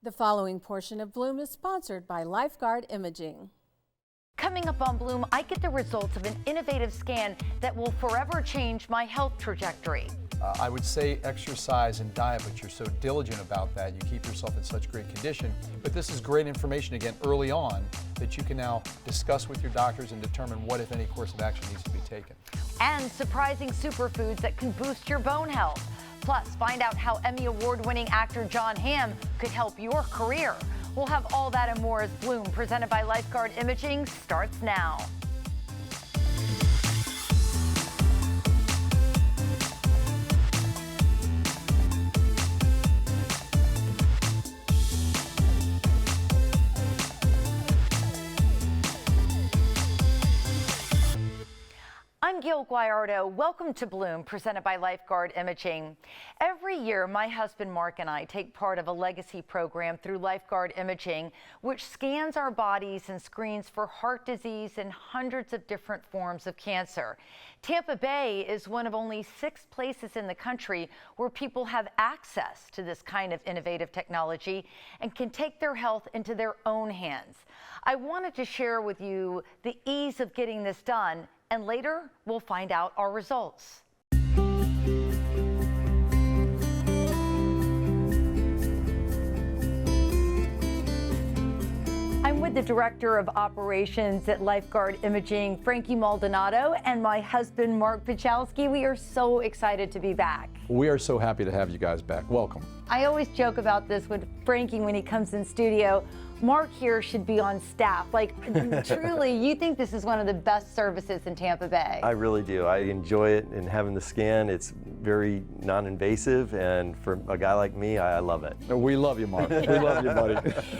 The following portion of Bloom is sponsored by Lifeguard Imaging. Coming up on Bloom, I get the results of an innovative scan that will forever change my health trajectory. I would say exercise and diet, but you're so diligent about that. You keep yourself in such great condition. But this is great information, again, early on, that you can now discuss with your doctors and determine what, if any, course of action needs to be taken. And surprising superfoods that can boost your bone health. Plus, find out how Emmy Award-winning actor Jon Hamm could help your career. We'll have all that and more as Bloom, presented by Lifeguard Imaging, starts now. I'm Gayle Guyardo. Welcome to Bloom, presented by Lifeguard Imaging. Every year, my husband Mark and I take part of a legacy program through Lifeguard Imaging, which scans our bodies and screens for heart disease and hundreds of different forms of cancer. Tampa Bay is one of only 6 places in the country where people have access to this kind of innovative technology and can take their health into their own hands. I wanted to share with you the ease of getting this done, and later we'll find out our results. I'm with the Director of Operations at Lifeguard Imaging, Frankie Maldonado, and my husband, Mark Pachowski. We are so excited to be back. We are so happy to have you guys back. Welcome. I always joke about this with Frankie when he comes in studio. Mark here should be on staff. Like, truly, you think this is one of the best services in Tampa Bay? I really do. I enjoy it, and having the scan, it's very non-invasive, and for a guy like me, I love it. We love you, Mark. We love you, buddy.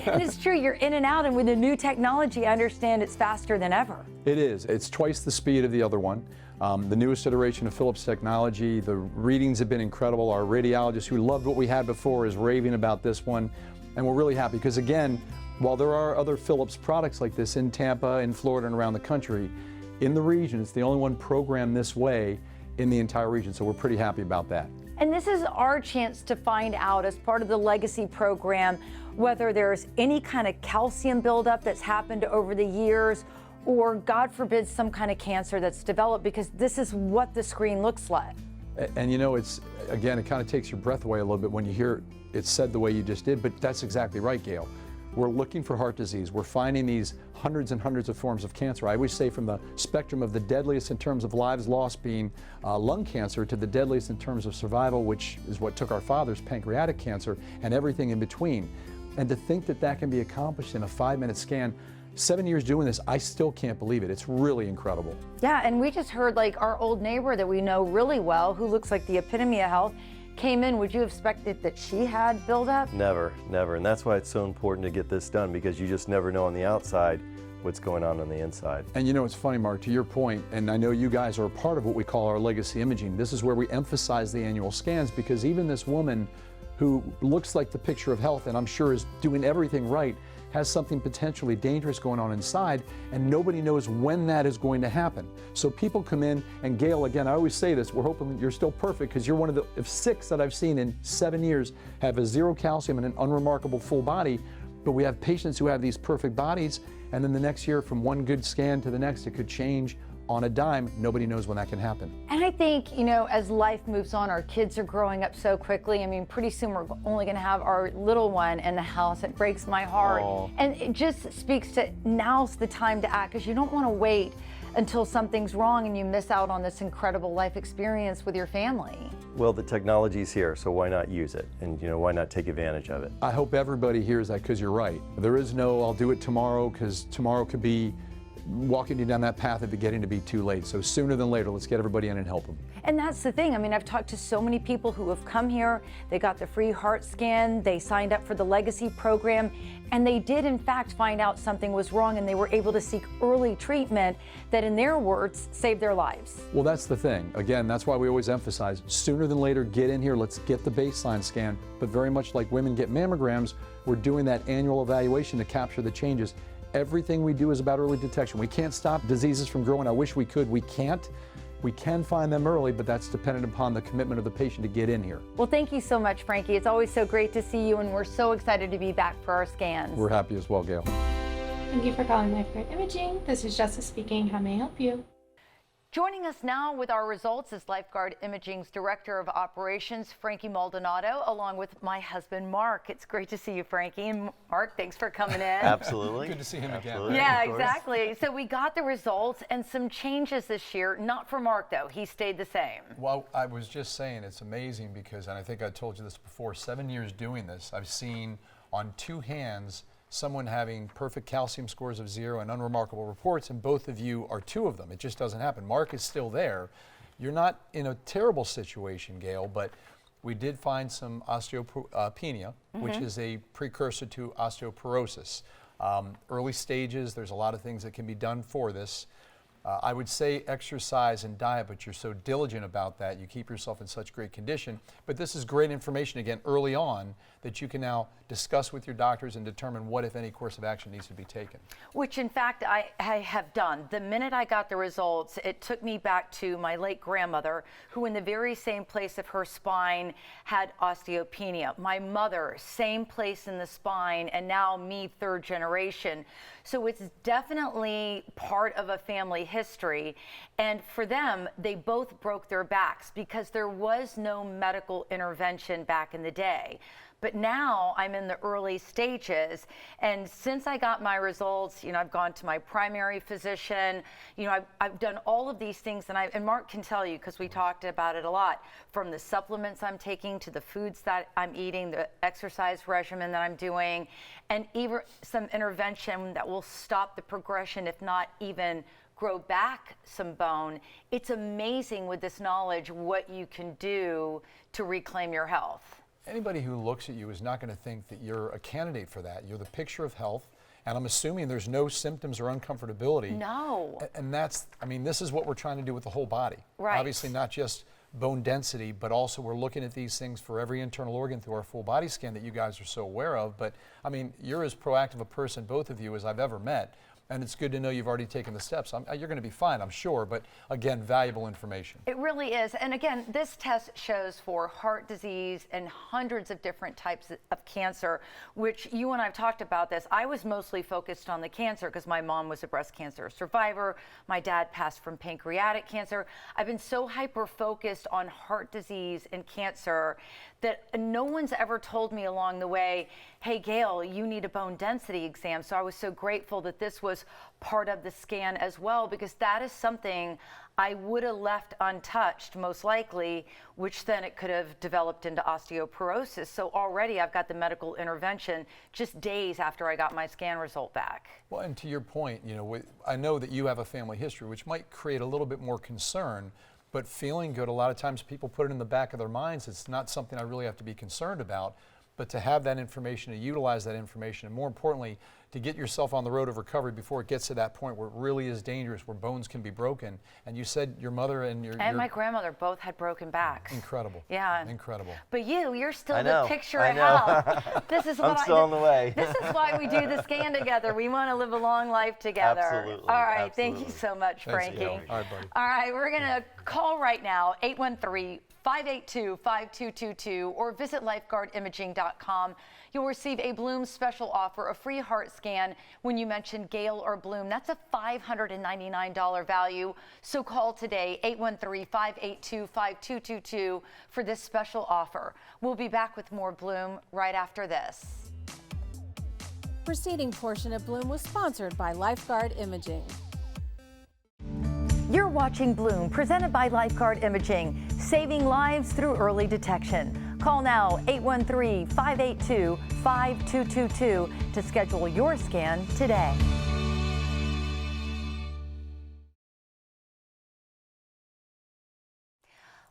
And it's true, you're in and out, and with the new technology, I understand it's faster than ever. It is. It's twice the speed of the other one. The newest iteration of Philips technology, the readings have been incredible. Our radiologist who loved what we had before is raving about this one, and we're really happy because, again, while there are other Philips products like this in Tampa, in Florida, and around the country, in the region, it's the only one programmed this way in the entire region, so we're pretty happy about that. And this is our chance to find out, as part of the Legacy program, whether there's any kind of calcium buildup that's happened over the years, or, God forbid, some kind of cancer that's developed, because this is what the screen looks like. And you know, it's, again, it kind of takes your breath away a little bit when you hear it said the way you just did, but that's exactly right, Gayle. We're looking for heart disease. We're finding these hundreds and hundreds of forms of cancer. I always say from the spectrum of the deadliest in terms of lives lost being lung cancer to the deadliest in terms of survival, which is what took our fathers, pancreatic cancer, and everything in between. And to think that that can be accomplished in a 5-minute scan, 7 years doing this, I still can't believe it. It's really incredible. Yeah, and we just heard, like, our old neighbor that we know really well, who looks like the epitome of health, came in. Would you have expected that she had buildup? Never, never. And that's why it's so important to get this done, because you just never know on the outside what's going on the inside. And you know, it's funny, Mark, to your point, and I know you guys are a part of what we call our legacy imaging. This is where we emphasize the annual scans, because even this woman who looks like the picture of health and I'm sure is doing everything right has something potentially dangerous going on inside, and nobody knows when that is going to happen. So people come in, and Gayle, again, I always say this, we're hoping you're still perfect, because you're one of the 6 that I've seen in 7 years have a 0 calcium and an unremarkable full body, but we have patients who have these perfect bodies, and then the next year, from one good scan to the next, it could change on a dime. Nobody knows when that can happen. And I think, you know, as life moves on, our kids are growing up so quickly. I mean, pretty soon we're only going to have our little one in the house. It breaks my heart. Aww. And it just speaks to, now's the time to act, because you don't want to wait until something's wrong and you miss out on this incredible life experience with your family. Well, the technology's here, so why not use it? And, you know, why not take advantage of it? I hope everybody hears that, because you're right. There is no, I'll do it tomorrow, because tomorrow could be walking you down that path of it getting to be too late. So sooner than later, let's get everybody in and help them. And that's the thing. I mean, I've talked to so many people who have come here, they got the free heart scan, they signed up for the Legacy program, and they did in fact find out something was wrong, and they were able to seek early treatment that, in their words, saved their lives. Well, that's the thing. Again, that's why we always emphasize, sooner than later, get in here, let's get the baseline scan. But very much like women get mammograms, we're doing that annual evaluation to capture the changes. Everything we do is about early detection. We can't stop diseases from growing. I wish we could. We can't. We can find them early, but that's dependent upon the commitment of the patient to get in here. Well, thank you so much, Frankie. It's always so great to see you, and we're so excited to be back for our scans. We're happy as well, Gayle. Thank you for calling Lifeguard Imaging. This is Jessica speaking. How may I help you? Joining us now with our results is Lifeguard Imaging's Director of Operations, Frankie Maldonado, along with my husband, Mark. It's great to see you, Frankie. And Mark, thanks for coming in. Absolutely. Good to see him Absolutely. again. Yeah, exactly. So we got the results and some changes this year. Not for Mark, though. He stayed the same. Well, I was just saying it's amazing because, and I think I told you this before, 7 years doing this, I've seen on two hands someone having perfect calcium scores of 0 and unremarkable reports, and both of you are two of them. It just doesn't happen. Mark is still there. You're not in a terrible situation, Gayle, but we did find some osteopenia, which is a precursor to osteoporosis. Early stages, there's a lot of things that can be done for this. I would say exercise and diet, but you're so diligent about that. You keep yourself in such great condition. But this is great information, again, early on, that you can now discuss with your doctors and determine what, if any, course of action needs to be taken. Which, in fact, I have done. The minute I got the results, it took me back to my late grandmother, who in the very same place of her spine had osteopenia. My mother, same place in the spine, and now me, third generation. So it's definitely part of a family history. And for them, they both broke their backs because there was no medical intervention back in the day. But now I'm in the early stages, and since I got my results, I've gone to my primary physician, I've done all of these things, and Mark can tell you, because we talked about it a lot, from the supplements I'm taking to the foods that I'm eating, the exercise regimen that I'm doing, and even some intervention that will stop the progression, if not even grow back some bone. It's amazing with this knowledge what you can do to reclaim your health. Anybody who looks at you is not going to think that you're a candidate for that. You're the picture of health, and I'm assuming there's no symptoms or uncomfortability. No. And that's, this is what we're trying to do with the whole body. Right. Obviously not just bone density, but also we're looking at these things for every internal organ through our full body scan that you guys are so aware of. But you're as proactive a person, both of you, as I've ever met. And it's good to know you've already taken the steps. You're going to be fine, I'm sure, but again, valuable information. It really is. And again, this test shows for heart disease and hundreds of different types of cancer, which you and I have talked about this. I was mostly focused on the cancer because my mom was a breast cancer survivor. My dad passed from pancreatic cancer. I've been so hyper-focused on heart disease and cancer that no one's ever told me along the way, hey, Gayle, you need a bone density exam. So I was so grateful that this was part of the scan as well, because that is something I would have left untouched, most likely, which then it could have developed into osteoporosis. So already I've got the medical intervention just days after I got my scan result back. Well, and to your point, I know that you have a family history, which might create a little bit more concern. But feeling good, a lot of times people put it in the back of their minds. It's not something I really have to be concerned about. But to have that information, to utilize that information, and more importantly, to get yourself on the road of recovery before it gets to that point where it really is dangerous, where bones can be broken. And you said your mother and my grandmother both had broken backs. Incredible. Yeah. Incredible. But you're still the picture of health. This is I'm still on the way. This is why we do the scan together. We want to live a long life together. Absolutely. All right. Absolutely. Thank you so much, Frankie. Thanks, all right, buddy. All right. We're going to call right now, 813-582-5222, or visit lifeguardimaging.com. You'll receive a Bloom special offer, a free heart scan when you mention Gayle or Bloom. That's a $599 value. So call today, 813-582-5222 for this special offer. We'll be back with more Bloom right after this. Preceding portion of Bloom was sponsored by Lifeguard Imaging. You're watching Bloom, presented by Lifeguard Imaging, saving lives through early detection. Call now, 813-582-5222 to schedule your scan today.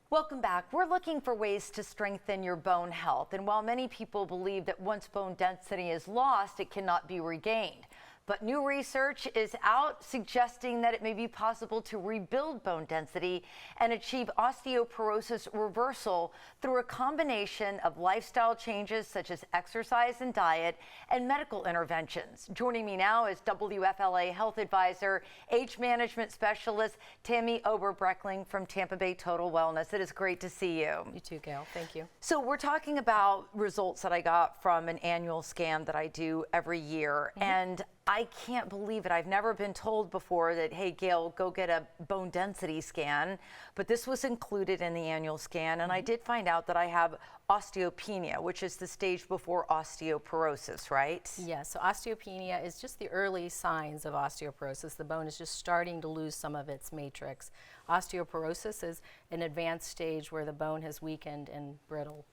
Welcome back. We're looking for ways to strengthen your bone health. And while many people believe that once bone density is lost, it cannot be regained, But new research is out suggesting that it may be possible to rebuild bone density and achieve osteoporosis reversal through a combination of lifestyle changes such as exercise and diet and medical interventions. Joining me now is WFLA Health Advisor, Age Management Specialist, Tammy Oberbreckling from Tampa Bay Total Wellness. It is great to see you. You too, Gail. Thank you. So we're talking about results that I got from an annual scan that I do every year. And I can't believe it. I've never been told before that, hey, Gail, go get a bone density scan. But this was included in the annual scan. And I did find out that I have osteopenia, which is the stage before osteoporosis, right? Yes, so osteopenia is just the early signs of osteoporosis. The bone is just starting to lose some of its matrix. Osteoporosis is an advanced stage where the bone has weakened and brittle.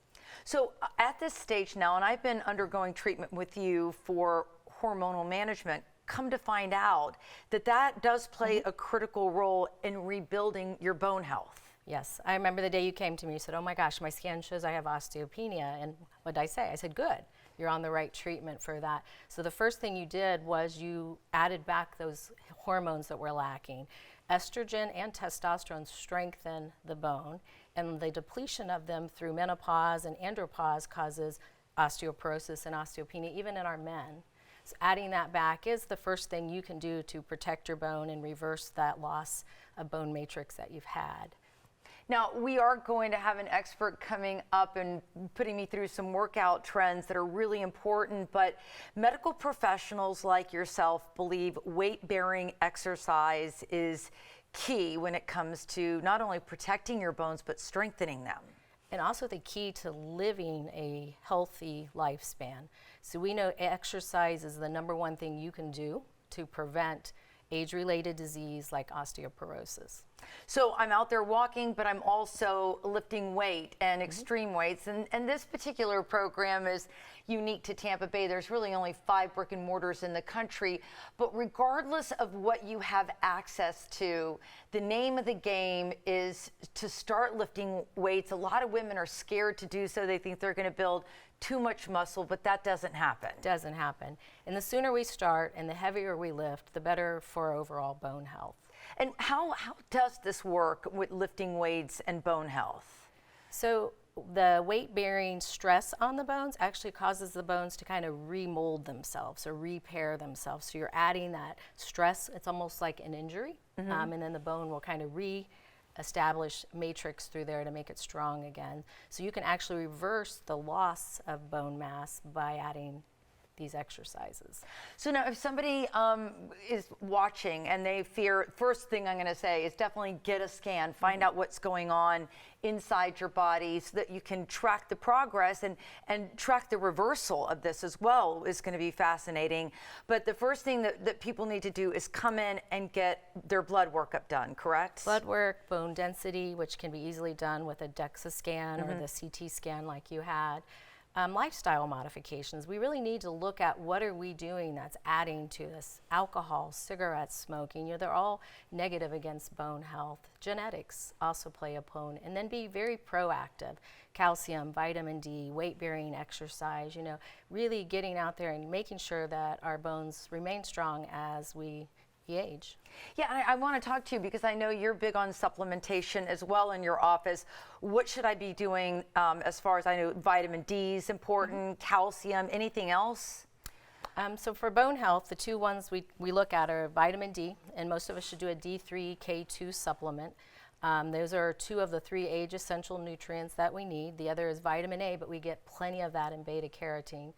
So at this stage now, and I've been undergoing treatment with you for hormonal management, come to find out that that does play a critical role in rebuilding your bone health. Yes, I remember the day you came to me, you said, oh my gosh, my scan shows I have osteopenia. And what did I say? I said, good, you're on the right treatment for that. So the first thing you did was you added back those hormones that were lacking. Estrogen and testosterone strengthen the bone, and the depletion of them through menopause and andropause causes osteoporosis and osteopenia, even in our men. So adding that back is the first thing you can do to protect your bone and reverse that loss of bone matrix that you've had. Now, we are going to have an expert coming up and putting me through some workout trends that are really important, but medical professionals like yourself believe weight-bearing exercise is key when it comes to not only protecting your bones, but strengthening them. And also the key to living a healthy lifespan. So we know exercise is the #1 thing you can do to prevent age-related disease like osteoporosis. So I'm out there walking, but I'm also lifting weight and extreme weights. And this particular program is unique to Tampa Bay. There's really only 5 brick and mortars in the country. But regardless of what you have access to, the name of the game is to start lifting weights. A lot of women are scared to do so. They think they're going to build too much muscle, but that doesn't happen. Doesn't happen. And the sooner we start and the heavier we lift, the better for overall bone health. And how does this work with lifting weights and bone health? So the weight-bearing stress on the bones actually causes the bones to kind of remold themselves or repair themselves. So you're adding that stress. It's almost like an injury, and then the bone will kind of establish matrix through there to make it strong again. So you can actually reverse the loss of bone mass by adding these exercises. So now if somebody is watching and they fear, first thing I'm going to say is definitely get a scan, find out what's going on inside your body so that you can track the progress and track the reversal of this as well is going to be fascinating. But the first thing that people need to do is come in and get their blood workup done, correct? Blood work, bone density, which can be easily done with a DEXA scan or the CT scan like you had. Lifestyle modifications. We really need to look at what are we doing that's adding to this. Alcohol, cigarettes, smoking, they're all negative against bone health. Genetics also play a part, and then be very proactive. Calcium, vitamin D, weight-bearing exercise, really getting out there and making sure that our bones remain strong as we age. Yeah, I want to talk to you because I know you're big on supplementation as well in your office. What should I be doing as far as I know? Vitamin D is important, calcium, anything else? So for bone health, the 2 ones we look at are vitamin D, and most of us should do a D3K2 supplement. Those are 2 of the 3 age essential nutrients that we need. The other is vitamin A, but we get plenty of that in beta carotene.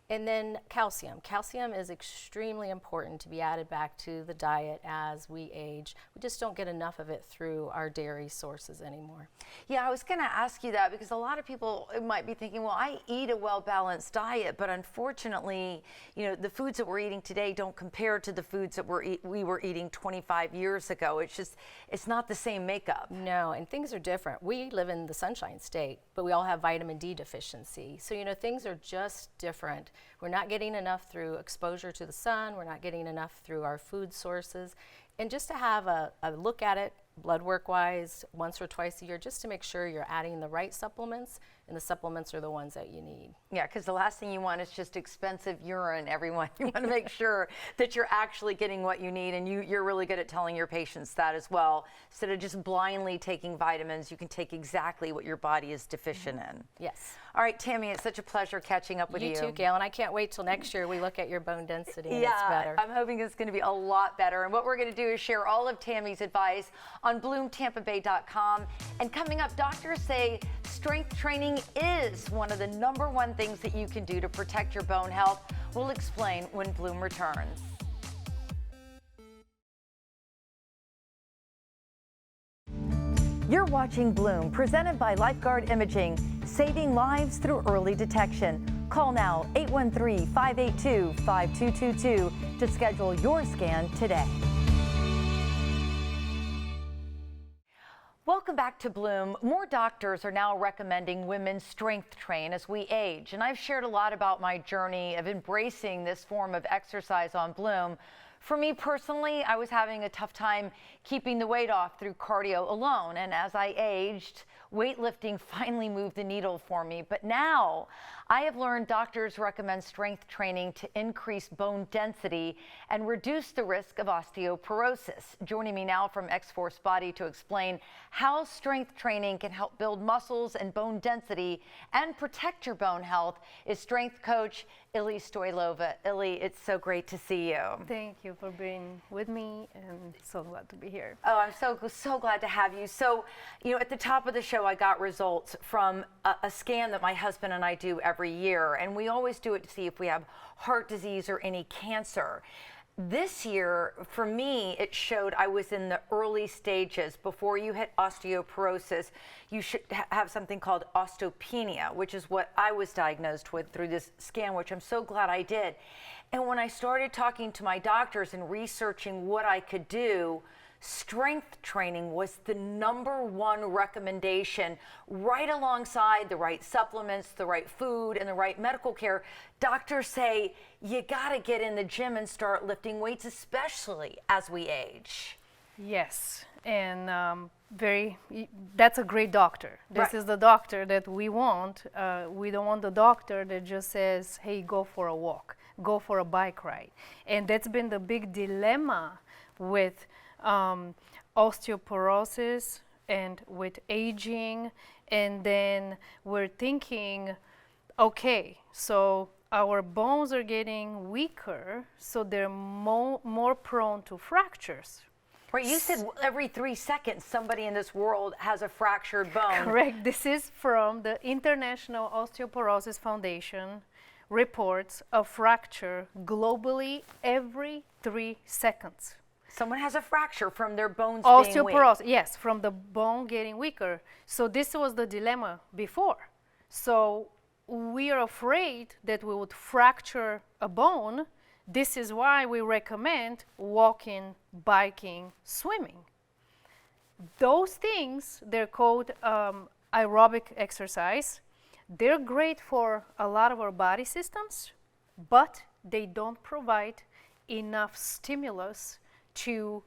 And then calcium. Calcium is extremely important to be added back to the diet as we age. We just don't get enough of it through our dairy sources anymore. Yeah, I was going to ask you that because a lot of people might be thinking, well, I eat a well-balanced diet, but unfortunately, the foods that we're eating today don't compare to the foods that we were eating 25 years ago. It's not the same makeup. No, and things are different. We live in the Sunshine State, but we all have vitamin D deficiency. So, things are just different. We're not getting enough through exposure to the sun. We're not getting enough through our food sources. And just to have a look at it blood work wise once or twice a year, just to make sure you're adding the right supplements, and the supplements are the ones that you need. Yeah, because the last thing you want is just expensive urine, everyone. You want to make sure that you're actually getting what you need, and you're really good at telling your patients that as well. Instead of just blindly taking vitamins, you can take exactly what your body is deficient in. Yes. All right, Tammy, it's such a pleasure catching up with you. You too, Gail, and I can't wait till next year we look at your bone density and it's better. I'm hoping it's going to be a lot better. And what we're going to do is share all of Tammy's advice on BloomTampaBay.com. And coming up, doctors say strength training is one of the #1 things that you can do to protect your bone health. We'll explain when Bloom returns. You're watching Bloom, presented by Lifeguard Imaging, saving lives through early detection. Call now, 813-582-5222 to schedule your scan today. Welcome back to Bloom. More doctors are now recommending women strength train as we age. And I've shared a lot about my journey of embracing this form of exercise on Bloom. For me personally, I was having a tough time keeping the weight off through cardio alone. And as I aged, weightlifting finally moved the needle for me. But now I have learned doctors recommend strength training to increase bone density and reduce the risk of osteoporosis. Joining me now from X-Force Body to explain how strength training can help build muscles and bone density and protect your bone health is strength coach Illy Stoylova. Illy, it's so great to see you. Thank you for being with me, and so glad to be here. Oh, I'm so glad to have you. So, you know, at the top of the show, I got results from a scan that my husband and I do every year, and we always do it to see if we have heart disease or any cancer. This year, for me, it showed I was in the early stages. Before you hit osteoporosis, you should have something called osteopenia, which is what I was diagnosed with through this scan, which I'm so glad I did. And when I started talking to my doctors and researching what I could do, strength training was the #1 recommendation, right alongside the right supplements, the right food, and the right medical care. Doctors say you got to get in the gym and start lifting weights, especially as we age. Yes, and that's a great doctor. This is the doctor that we want. We don't want the doctor that just says, hey, go for a walk, go for a bike ride. And that's been the big dilemma with osteoporosis and with aging. And then we're thinking, okay, so our bones are getting weaker, so they're more prone to fractures. Right, you said every 3 seconds somebody in this world has a fractured bone. Correct. This is from the International Osteoporosis Foundation reports a fracture globally every 3 seconds. Someone has a fracture from their bones being weak. Osteoporosis, yes, from the bone getting weaker. So this was the dilemma before. So we are afraid that we would fracture a bone. This is why we recommend walking, biking, swimming. Those things, they're called aerobic exercise. They're great for a lot of our body systems, but they don't provide enough stimulus to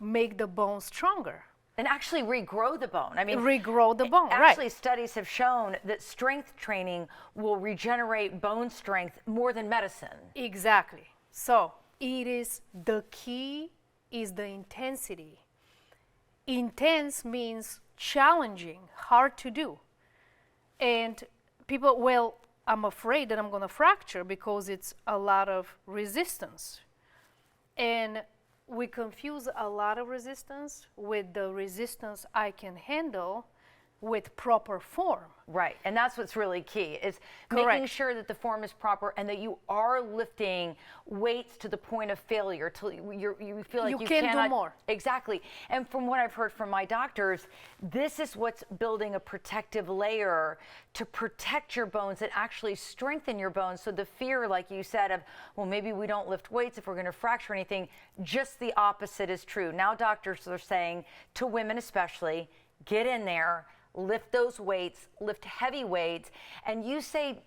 make the bone stronger. And actually regrow the bone. I mean, regrow the bone, actually, right. Studies have shown that strength training will regenerate bone strength more than medicine. Exactly. So it is, the key is the intensity. Intense means challenging, hard to do. And people, well, I'm afraid that I'm going to fracture because it's a lot of resistance. And we confuse a lot of resistance with the resistance I can handle with proper form. Right, and that's what's really key, is Correct. making sure that the form is proper and that you are lifting weights to the point of failure, till you feel like you can cannot do more. Exactly, and from what I've heard from my doctors, this is what's building a protective layer to protect your bones and actually strengthen your bones. So the fear, like you said, of, well, maybe we don't lift weights if we're going to fracture anything, just the opposite is true. Now doctors are saying, to women especially, get in there, lift those weights, lift heavy weights, and you say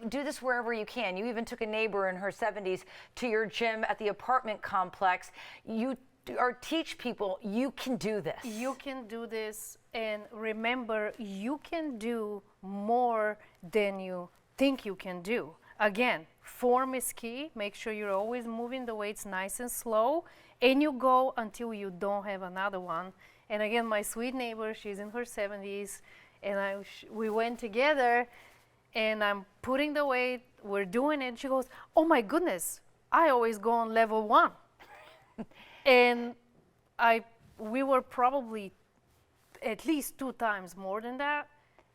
do this wherever you can. You even took a neighbor in her 70s to your gym at the apartment complex. You or teach people you can do this. You can do this, and remember, you can do more than you think you can do. Again, form is key. Make sure you're always moving the weights nice and slow, and you go until you don't have another one. And again, my sweet neighbor, she's in her 70s, and we went together, and I'm putting the weight, we're doing it. She goes, "Oh my goodness, I always go on level 1." And we were probably at least 2 times more than that,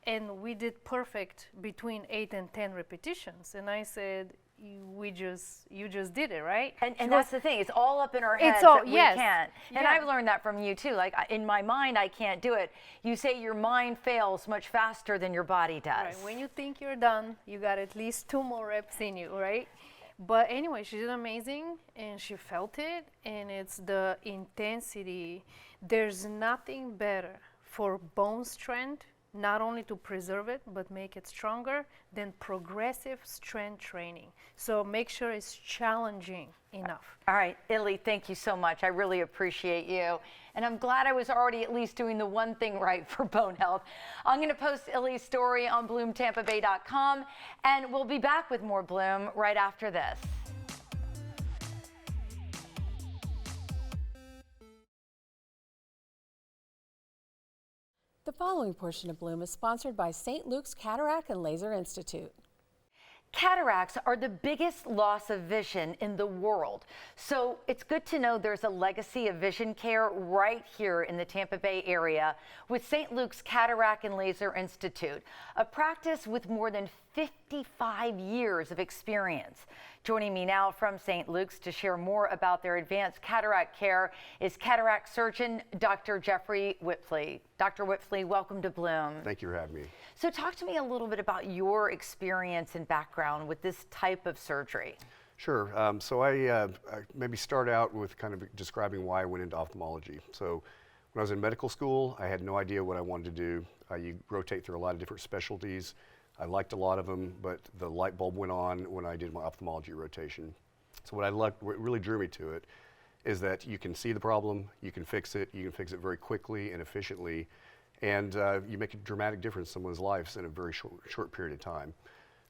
and we did perfect between 8 and 10 repetitions. And I said, you just did it, right? And that's the thing, it's all up in our heads all, that we yes. can't. And Yeah. I've learned that from you too. Like in my mind, I can't do it. You say your mind fails much faster than your body does. Right. When you think you're done, you got at least 2 more reps in you, right? But anyway, she did amazing, and she felt it, and it's the intensity. There's nothing better for bone strength, not only to preserve it, but make it stronger, than progressive strength training. So make sure it's challenging enough. All right, Illy, thank you so much. I really appreciate you. And I'm glad I was already at least doing the one thing right for bone health. I'm going to post Illy's story on bloomtampabay.com, and we'll be back with more Bloom right after this. The following portion of Bloom is sponsored by St. Luke's Cataract and Laser Institute. Cataracts are the biggest loss of vision in the world. So it's good to know there's a legacy of vision care right here in the Tampa Bay area with St. Luke's Cataract and Laser Institute, a practice with more than 55 years of experience. Joining me now from St. Luke's to share more about their advanced cataract care is cataract surgeon Dr. Jeffrey Whitley. Dr. Whitley, welcome to Bloom. Thank you for having me. So talk to me a little bit about your experience and background with this type of surgery. Sure. So I maybe start out with kind of describing why I went into ophthalmology. So when I was in medical school, I had no idea what I wanted to do. You rotate through a lot of different specialties. I liked a lot of them, but the light bulb went on when I did my ophthalmology rotation. So what really drew me to it is that you can see the problem, you can fix it very quickly and efficiently, and you make a dramatic difference in someone's lives in a very short period of time.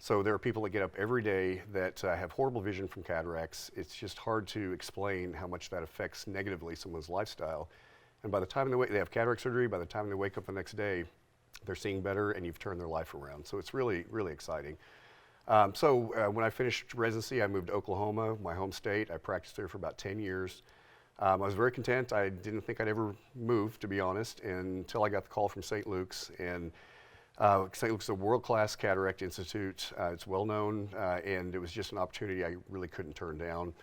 So there are people that get up every day that have horrible vision from cataracts. It's just hard to explain how much that affects negatively someone's lifestyle. And by the time they have cataract surgery, by the time they wake up the next day, they're seeing better and you've turned their life around. So it's really, really exciting. When I finished residency, I moved to Oklahoma, my home state. I practiced there for about 10 years. I was very content. I didn't think I'd ever move, to be honest, until I got the call from St. Luke's. And St. Luke's is a world-class cataract institute. It's well known, and it was just an opportunity I really couldn't turn down.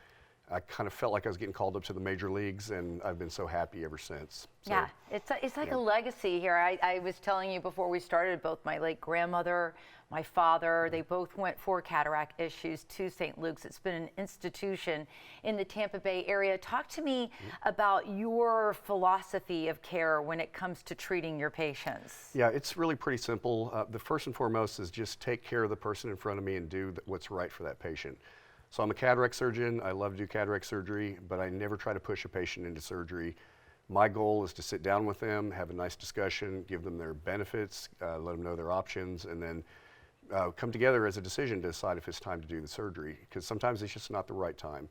I kind of felt like I was getting called up to the major leagues, and I've been so happy ever since. So, yeah, it's like a legacy here. I was telling you before we started, both my late grandmother, my father, they both went for cataract issues to St. Luke's. It's been an institution in the Tampa Bay area. Talk to me about your philosophy of care when it comes to treating your patients. Yeah, it's really pretty simple. The first and foremost is just take care of the person in front of me and do what's right for that patient. So I'm a cataract surgeon. I love to do cataract surgery, but I never try to push a patient into surgery. My goal is to sit down with them, have a nice discussion, give them their benefits, let them know their options, and then come together as a decision to decide if it's time to do the surgery, because sometimes it's just not the right time.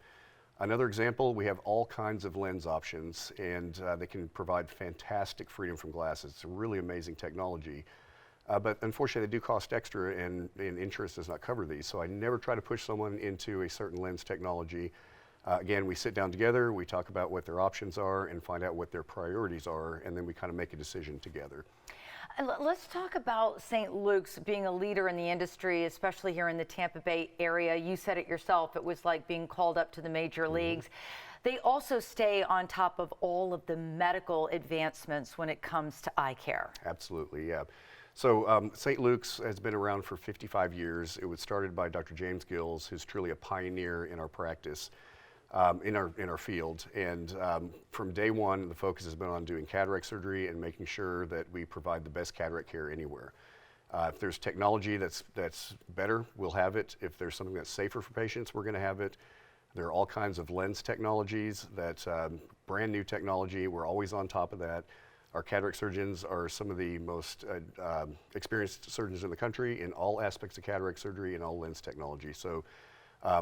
Another example, we have all kinds of lens options, and they can provide fantastic freedom from glasses. It's a really amazing technology. But unfortunately, they do cost extra, and insurance does not cover these. So I never try to push someone into a certain lens technology. Again, we sit down together, we talk about what their options are and find out what their priorities are, and then we kind of make a decision together. Let's talk about St. Luke's being a leader in the industry, especially here in the Tampa Bay area. You said it yourself, it was like being called up to the major leagues. They also stay on top of all of the medical advancements when it comes to eye care. Absolutely, yeah. So St. Luke's has been around for 55 years. It was started by Dr. James Gills, who's truly a pioneer in our practice, in our field. And from day one, the focus has been on doing cataract surgery and making sure that we provide the best cataract care anywhere. If there's technology that's better, we'll have it. If there's something that's safer for patients, we're going to have it. There are all kinds of lens technologies that's brand new technology. We're always on top of that. Our cataract surgeons are some of the most experienced surgeons in the country in all aspects of cataract surgery and all lens technology. So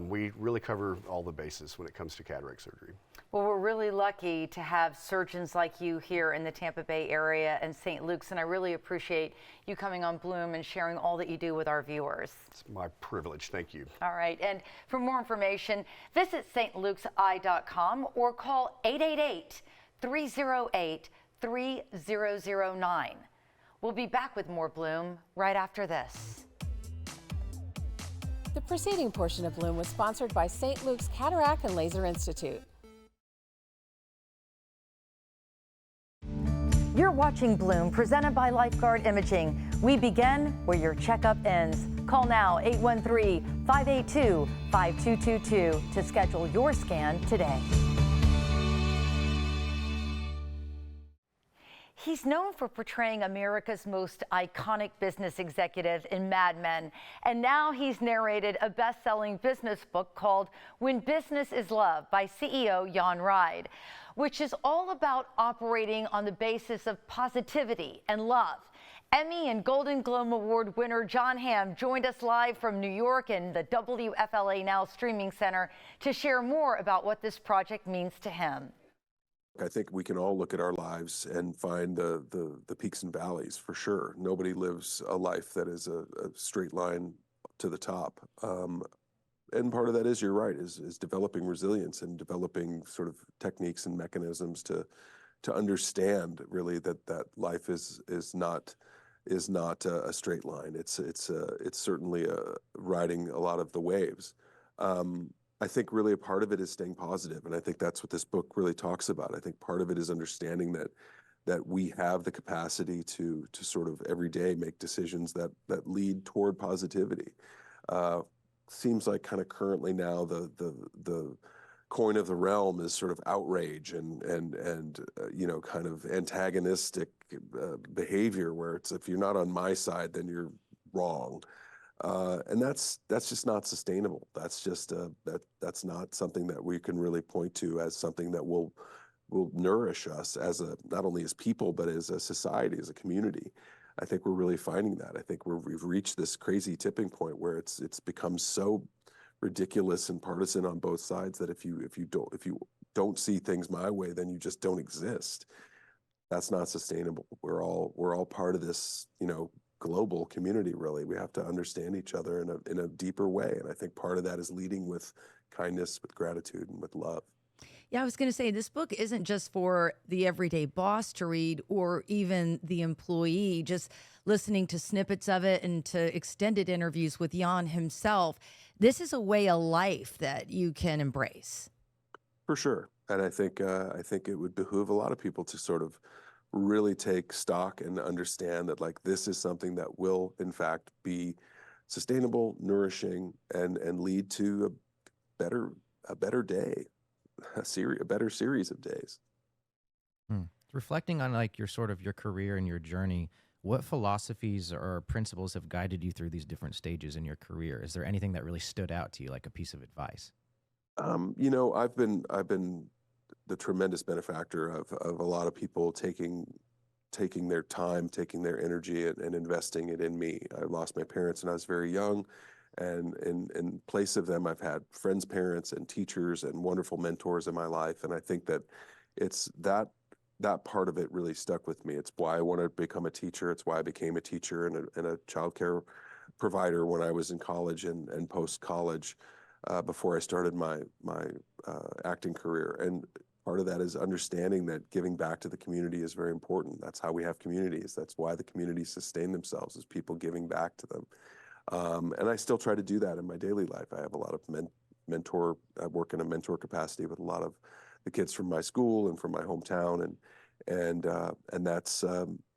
we really cover all the bases when it comes to cataract surgery. Well, we're really lucky to have surgeons like you here in the Tampa Bay area and St. Luke's, and I really appreciate you coming on Bloom and sharing all that you do with our viewers. It's my privilege. Thank you. All right, and for more information, visit stlukeseye.com or call 888-308-3009. We'll be back with more Bloom right after this. The preceding portion of Bloom was sponsored by St. Luke's Cataract and Laser Institute. You're watching Bloom, presented by Lifeguard Imaging. We begin where your checkup ends. Call now 813-582-5222 to schedule your scan today. He's known for portraying America's most iconic business executive in Mad Men, and now he's narrated a best-selling business book called When Business is Love by CEO Jan Ride, which is all about operating on the basis of positivity and love. Emmy and Golden Globe Award winner John Hamm joined us live from New York in the WFLA Now Streaming Center to share more about what this project means to him. I think we can all look at our lives and find the peaks and valleys for sure. Nobody lives a life that is a straight line to the top. And part of that is, you're right, is developing resilience and developing sort of techniques and mechanisms to understand really that life is not a straight line. It's certainly riding a lot of the waves. I think really a part of it is staying positive, and I think that's what this book really talks about. I think part of it is understanding that we have the capacity to sort of every day make decisions that lead toward positivity. Seems like kind of currently now the coin of the realm is sort of outrage and kind of antagonistic behavior, where it's, if you're not on my side, then you're wrong. And that's just not sustainable. That's just that's not something that we can really point to as something that will nourish us as not only as people, but as a society, as a community. I think we're really finding that. I think we've reached this crazy tipping point where it's become so ridiculous and partisan on both sides that if you don't see things my way, then you just don't exist. That's not sustainable. We're all part of this, global community, really. We have to understand each other in a deeper way. And I think part of that is leading with kindness, with gratitude, and with love. Yeah, I was going to say, this book isn't just for the everyday boss to read or even the employee. Just listening to snippets of it and to extended interviews with Jan himself, this is a way of life that you can embrace. For sure. And I think it would behoove a lot of people to sort of really take stock and understand that, like, this is something that will, in fact, be sustainable, nourishing, and lead to a better day. A better series of days. Reflecting on your career and your journey, what philosophies or principles have guided you through these different stages in your career? Is there anything that really stood out to you, like a piece of advice? I've been the tremendous benefactor of a lot of people taking their time, taking their energy, and investing it in me. I lost my parents when I was very young. And in place of them, I've had friends' parents and teachers and wonderful mentors in my life. And I think that it's that part of it really stuck with me. It's why I wanted to become a teacher. It's why I became a teacher and a childcare provider when I was in college and post-college before I started my acting career. And part of that is understanding that giving back to the community is very important. That's how we have communities. That's why the communities sustain themselves, is people giving back to them. And I still try to do that in my daily life. I have a lot of I work in a mentor capacity with a lot of the kids from my school and from my hometown, and that's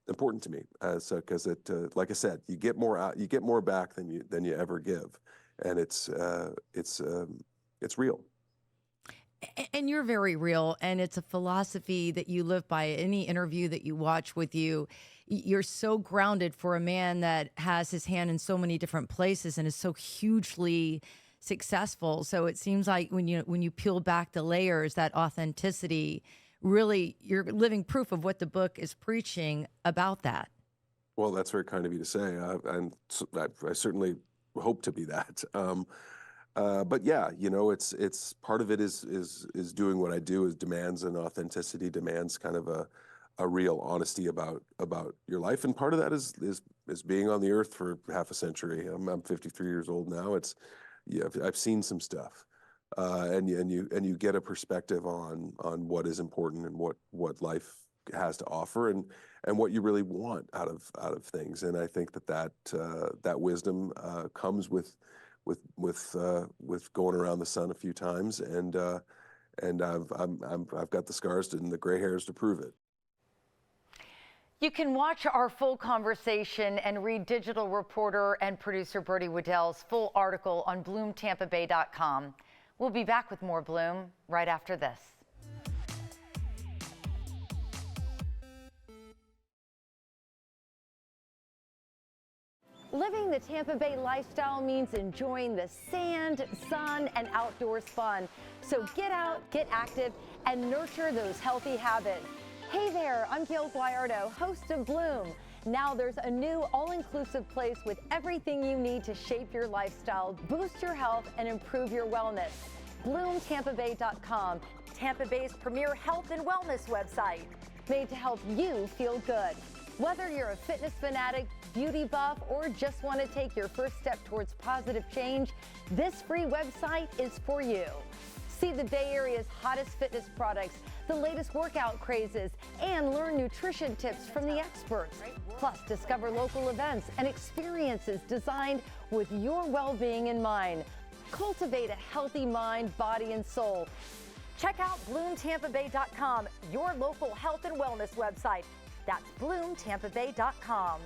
important to me, because it, like I said, you get more back than you ever give, and it's real. And you're very real, and it's a philosophy that you live by. Any interview that you watch with you, you're so grounded for a man that has his hand in so many different places and is so hugely successful. So it seems like when you peel back the layers, that authenticity, really, you're living proof of what the book is preaching about that. Well, that's very kind of you to say, and I certainly hope to be that. But yeah, it's part of it is doing what I do. Is demands an authenticity, demands kind of a real honesty about your life, and part of that is being on the earth for half a century. I'm 53 years old now. I've seen some stuff, and you get a perspective on what is important and what life has to offer, and what you really want out of things. And I think that wisdom comes with going around the sun a few times, and I've got the scars and the gray hairs to prove it. You can watch our full conversation and read digital reporter and producer Bertie Waddell's full article on BloomTampaBay.com. We'll be back with more Bloom right after this. Living the Tampa Bay lifestyle means enjoying the sand, sun, and outdoors fun. So get out, get active, and nurture those healthy habits. Hey there, I'm Gayle Guyardo, host of Bloom. Now there's a new all-inclusive place with everything you need to shape your lifestyle, boost your health, and improve your wellness. BloomTampaBay.com, Tampa Bay's premier health and wellness website, made to help you feel good. Whether you're a fitness fanatic, beauty buff, or just want to take your first step towards positive change, this free website is for you. See the Bay Area's hottest fitness products, the latest workout crazes, and learn nutrition tips from the experts. Plus, discover local events and experiences designed with your well-being in mind. Cultivate a healthy mind, body, and soul. Check out BloomTampaBay.com, your local health and wellness website. That's BloomTampaBay.com.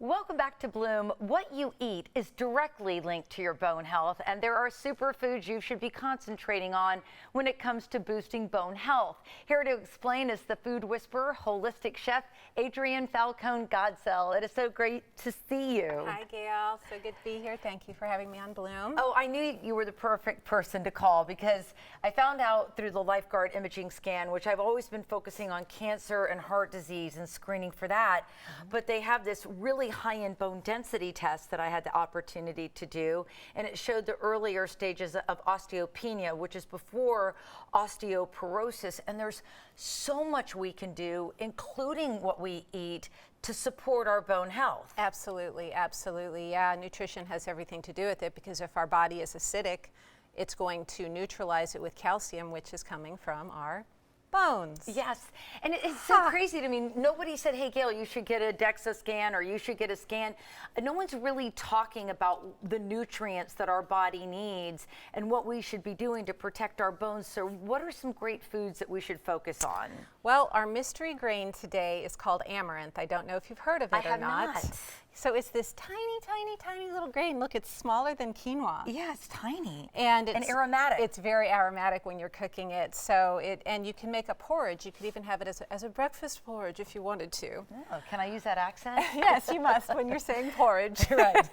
Welcome back to Bloom. What you eat is directly linked to your bone health, and there are superfoods you should be concentrating on when it comes to boosting bone health. Here to explain is the food whisperer, holistic chef, Adrienne Falcone-Godsell. It is so great to see you. Hi, Gayle. So good to be here. Thank you for having me on Bloom. Oh, I knew you were the perfect person to call because I found out through the Lifeguard imaging scan, which I've always been focusing on cancer and heart disease and screening for that, but they have this really high-end bone density test that I had the opportunity to do, and it showed the earlier stages of osteopenia, which is before osteoporosis. And there's so much we can do, including what we eat, to support our bone health. Absolutely, absolutely. Yeah, nutrition has everything to do with it, because if our body is acidic, it's going to neutralize it with calcium, which is coming from our bones. Yes, and it's so crazy to me. Nobody said, hey, Gayle, you should get a DEXA scan or you should get a scan. No one's really talking about the nutrients that our body needs and what we should be doing to protect our bones. So what are some great foods that we should focus on? Well, our mystery grain today is called amaranth. I don't know if you've heard of it or not. So it's this tiny, tiny, tiny little grain. Look, it's smaller than quinoa. Yeah, it's tiny. And it's aromatic. It's very aromatic when you're cooking it. So and you can make a porridge. You could even have it as a breakfast porridge if you wanted to. Oh, can I use that accent? Yes, you must when you're saying porridge. Right.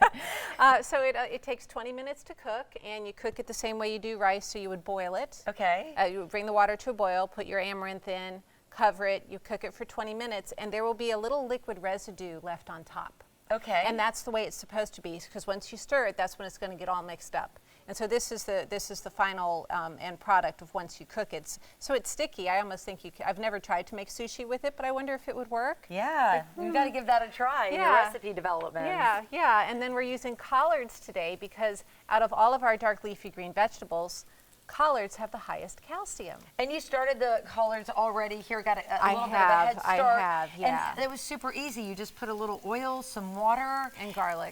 So it takes 20 minutes to cook, and you cook it the same way you do rice. So you would boil it. Okay. You would bring the water to a boil, put your amaranth in, cover it. You cook it for 20 minutes, and there will be a little liquid residue left on top. Okay. And that's the way it's supposed to be, because once you stir it, that's when it's going to get all mixed up. And so this is the final end product of once you cook it. So it's sticky. I almost think I've never tried to make sushi with it, but I wonder if it would work. Yeah, we've got to give that a try in the recipe development. Yeah. And then we're using collards today because out of all of our dark leafy green vegetables, collards have the highest calcium. And you started the collards already here, got a little bit of a head start. I have, yeah. And it was super easy. You just put a little oil, some water. And garlic.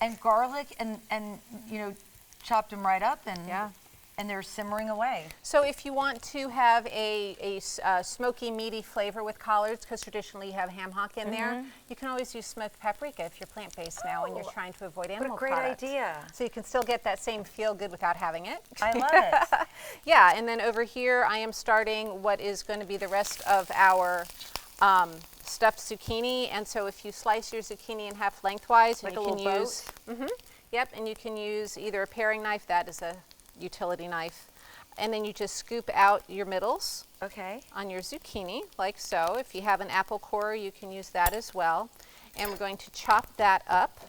And you know, chopped them right up and they're simmering away. So if you want to have a smoky, meaty flavor with collards, because traditionally you have ham hock in there, you can always use smoked paprika if you're plant-based now and you're trying to avoid animal products. What a great idea. So you can still get that same feel good without having it. I love it. Yeah, and then over here I am starting what is going to be the rest of our stuffed zucchini. And so if you slice your zucchini in half lengthwise, like and a you can little use Yep, and you can use either a paring knife, that is a utility knife, and then you just scoop out your middles on your zucchini, like so. If you have an apple core, you can use that as well. And we're going to chop that up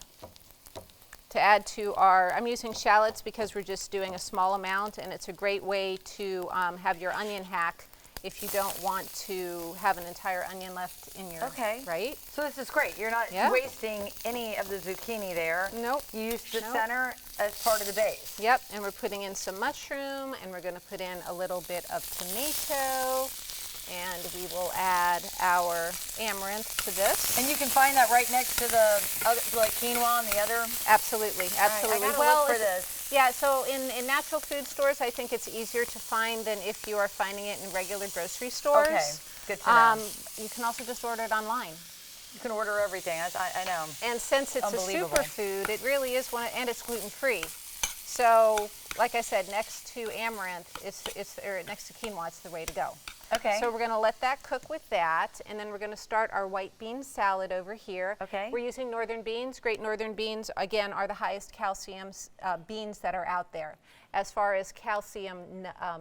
to add to our, I'm using shallots because we're just doing a small amount, and it's a great way to have your onion hack if you don't want to have an entire onion left in your, right? So this is great. You're not wasting any of the zucchini there. Nope. You use the center as part of the base. Yep, and we're putting in some mushroom, and we're going to put in a little bit of tomato, and we will add our amaranth to this. And you can find that right next to the other, like quinoa and the other? Absolutely, absolutely. Right, I gotta look for this. Yeah, so in natural food stores, I think it's easier to find than if you are finding it in regular grocery stores. Okay, good to know. You can also just order it online. You can order everything, I know. And since it's a superfood, it really is and it's gluten-free. So, like I said, next to amaranth, or next to quinoa, it's the way to go. Okay. So we're going to let that cook with that, and then we're going to start our white bean salad over here. Okay. We're using northern beans. Great northern beans, again, are the highest calcium beans that are out there. As far as calcium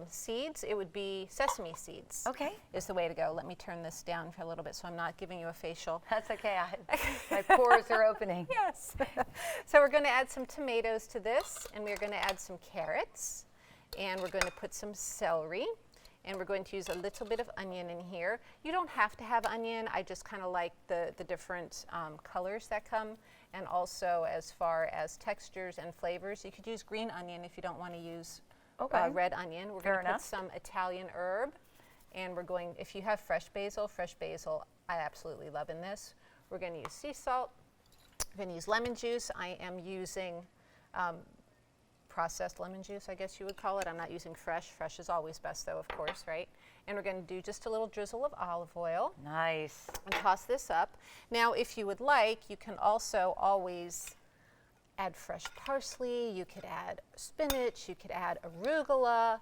seeds, it would be sesame seeds. Okay. Is the way to go. Let me turn this down for a little bit so I'm not giving you a facial. That's okay. My pores are opening. Yes. So we're going to add some tomatoes to this, and we're going to add some carrots, and we're going to put some celery. And we're going to use a little bit of onion in here. You don't have to have onion. I just kind of like the different colors that come. And also, as far as textures and flavors, you could use green onion if you don't want to use red onion. We're going to put some Italian herb. And we're going, if you have fresh basil I absolutely love in this. We're going to use sea salt. We're going to use lemon juice. I am using processed lemon juice, I guess you would call it. I'm not using fresh. Fresh is always best, though, of course, right? And we're going to do just a little drizzle of olive oil. Nice. And toss this up. Now, if you would like, you can also always add fresh parsley. You could add spinach. You could add arugula.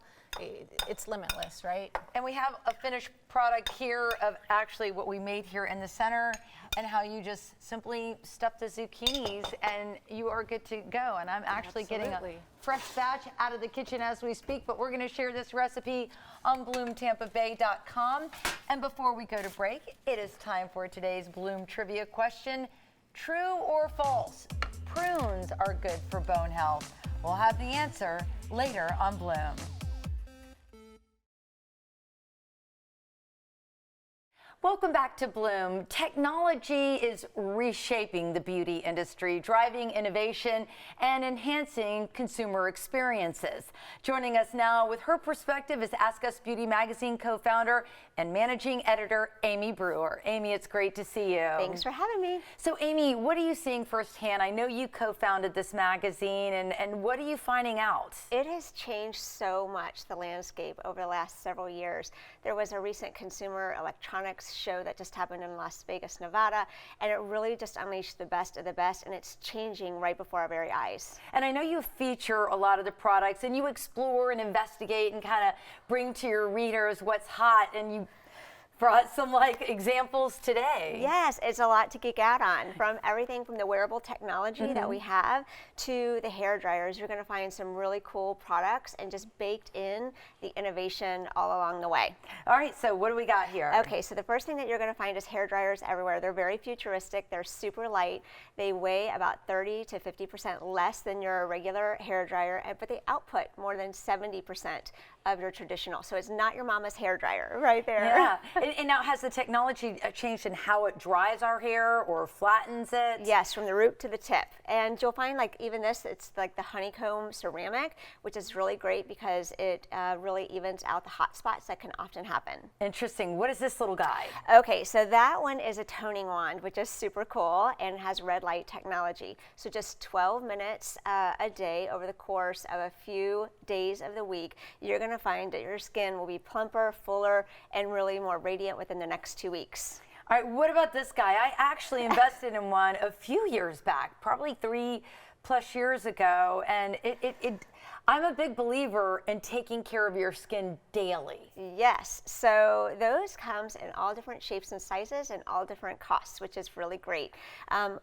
It's limitless, right? And we have a finished product here of actually what we made here in the center, and how you just simply stuff the zucchinis and you are good to go. And I'm actually getting a fresh batch out of the kitchen as we speak, but we're going to share this recipe on bloomtampabay.com. And before we go to break, it is time for today's Bloom trivia question. True or false? Prunes are good for bone health. We'll have the answer later on Bloom. Welcome back to Bloom. Technology is reshaping the beauty industry, driving innovation and enhancing consumer experiences. Joining us now with her perspective is Ask Us Beauty Magazine co-founder and managing editor, Amy Brewer. Amy, it's great to see you. Thanks for having me. So Amy, what are you seeing firsthand? I know you co-founded this magazine, and what are you finding out? It has changed so much, the landscape, over the last several years. There was a recent consumer electronics show that just happened in Las Vegas, Nevada, and it really just unleashed the best of the best, and it's changing right before our very eyes. And I know you feature a lot of the products, and you explore and investigate and kind of bring to your readers what's hot, and you brought some examples today. Yes, it's a lot to geek out on. From everything from the wearable technology that we have to the hair dryers, you're going to find some really cool products and just baked in the innovation all along the way. All right, so what do we got here? Okay, so the first thing that you're going to find is hair dryers everywhere. They're very futuristic. They're super light. They weigh about 30 to 50% less than your regular hair dryer, but they output more than 70% of your traditional. So it's not your mama's hair dryer right there. Yeah. And now, has the technology changed in how it dries our hair or flattens it? Yes, from the root to the tip. And you'll find even this, it's like the honeycomb ceramic, which is really great because it really evens out the hot spots that can often happen. Interesting. What is this little guy? Okay, so that one is a toning wand, which is super cool and has red light technology. So just 12 minutes a day over the course of a few days of the week, you're going to find that your skin will be plumper, fuller, and really more radiant within the next 2 weeks. All right, what about this guy? I actually invested in one a few years back, probably 3 plus years ago, and I'm a big believer in taking care of your skin daily. Yes, so those comes in all different shapes and sizes and all different costs, which is really great.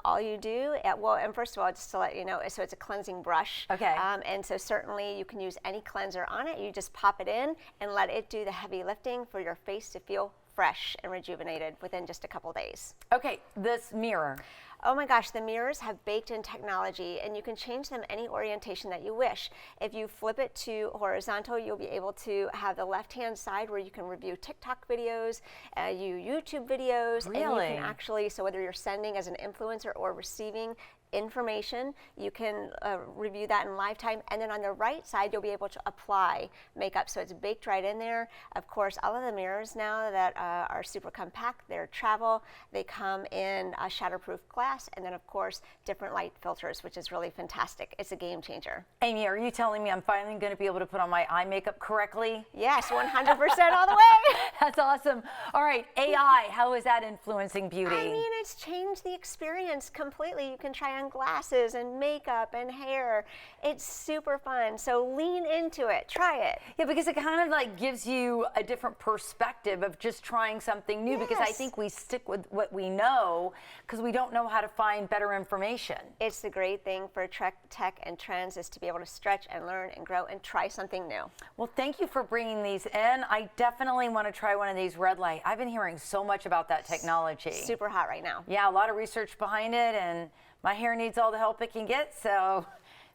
All you do, and first of all, just to let you know, so it's a cleansing brush. Okay. And so certainly you can use any cleanser on it. You just pop it in and let it do the heavy lifting for your face to feel fresh and rejuvenated within just a couple days. Okay, this mirror. Oh my gosh, the mirrors have baked in technology, and you can change them any orientation that you wish. If you flip it to horizontal, you'll be able to have the left-hand side where you can review TikTok videos, YouTube videos, Really? and you can actually, so whether you're sending as an influencer or receiving information, you can review that in live time. And then on the right side, you'll be able to apply makeup. So it's baked right in there. Of course, all of the mirrors now that are super compact, they're travel. They come in a shatterproof glass. And then, of course, different light filters, which is really fantastic. It's a game changer. Amy, are you telling me I'm finally going to be able to put on my eye makeup correctly? Yes, 100% all the way. That's awesome. All right, AI, how is that influencing beauty? I mean, it's changed the experience completely. You can try on glasses and makeup and hair. It's super fun. So lean into it. Try it. Yeah, because it kind of like gives you a different perspective of just trying something new, because I think we stick with what we know because we don't know how to find better information. It's the great thing for tech and trends is to be able to stretch and learn and grow and try something new. Well, thank you for bringing these in. I definitely want to try one of these red light. I've been hearing so much about that technology. Super hot right now. Yeah, a lot of research behind it, and my hair needs all the help it can get, so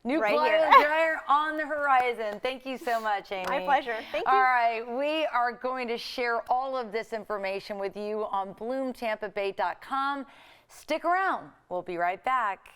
new right dryer on the horizon. Thank you so much, Amy. My pleasure. Thank you. All right, we are going to share all of this information with you on bloomtampabay.com. Stick around. We'll be right back.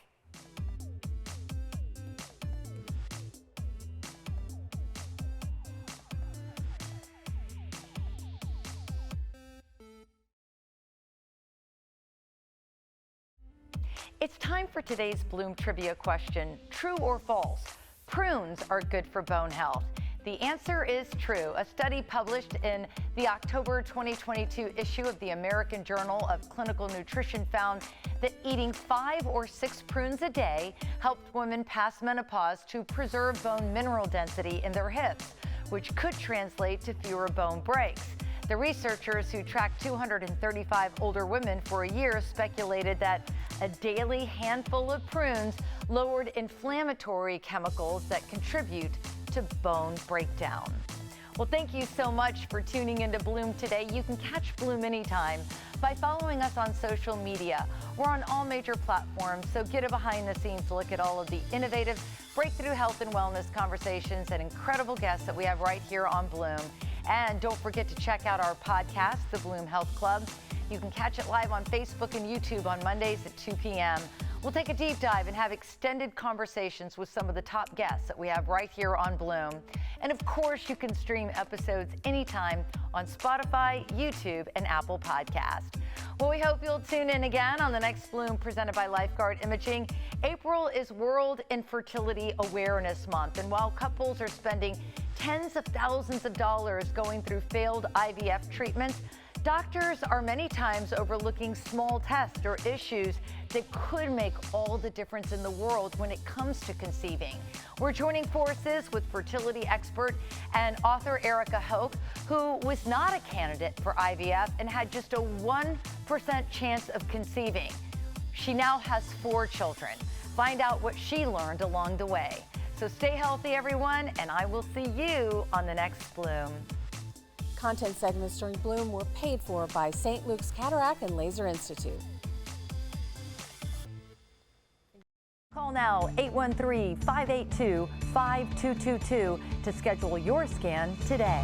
It's time for today's Bloom Trivia question. True or false? Prunes are good for bone health. The answer is true. A study published in the October 2022 issue of the American Journal of Clinical Nutrition found that eating 5 or 6 prunes a day helped women past menopause to preserve bone mineral density in their hips, which could translate to fewer bone breaks. The researchers who tracked 235 older women for a year speculated that a daily handful of prunes lowered inflammatory chemicals that contribute to bone breakdown. Well, thank you so much for tuning into Bloom today. You can catch Bloom anytime by following us on social media. We're on all major platforms, so get a behind-the-scenes look at all of the innovative breakthrough health and wellness conversations and incredible guests that we have right here on Bloom. And don't forget to check out our podcast, The Bloom Health Club. You can catch it live on Facebook and YouTube on Mondays at 2 p.m. We'll take a deep dive and have extended conversations with some of the top guests that we have right here on Bloom. And of course, you can stream episodes anytime on Spotify, YouTube, and Apple Podcast. Well, we hope you'll tune in again on the next Bloom presented by Lifeguard Imaging. April is World Infertility Awareness Month, and while couples are spending tens of thousands of dollars going through failed IVF treatments, doctors are many times overlooking small tests or issues that could make all the difference in the world when it comes to conceiving. We're joining forces with fertility expert and author Erica Hoke, who was not a candidate for IVF and had just a 1% chance of conceiving. She now has 4 children. Find out what she learned along the way. So stay healthy, everyone, and I will see you on the next Bloom. Content segments during Bloom were paid for by St. Luke's Cataract and Laser Institute. Call now 813-582-5222 to schedule your scan today.